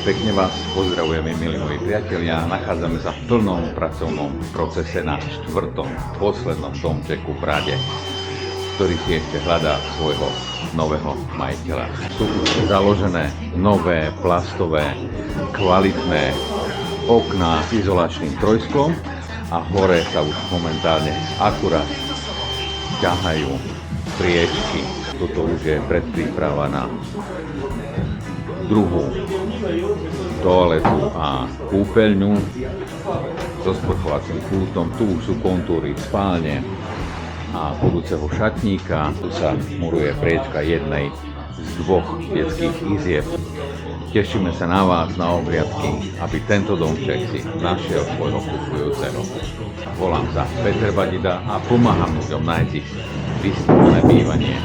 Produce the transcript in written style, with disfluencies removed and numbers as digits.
Pekne vás pozdravujeme, milí moji priatelia. Nachádzame sa v plnom pracovnom procese na 4. poslednom domčeku v Brade, ktorý si ešte hľadá svojho nového majiteľa. Sú už založené nové plastové, kvalitné okná s izolačným trojsklom a hore sa už momentálne akurát ťahajú priečky. Toto už je predpríprava na druhú toaletu a kúpeľňu so sprchovacím pultom. Tu už sú kontúry spálne a budúceho šatníka. Tu sa muruje priečka jednej z 2 detských izieb. Tešíme sa na vás, na obliadky, aby tento domček si našiel svojho kupujúceho. Volám sa Peter Badida a pomáham ľuďom nájsť ich vysnívané bývanie.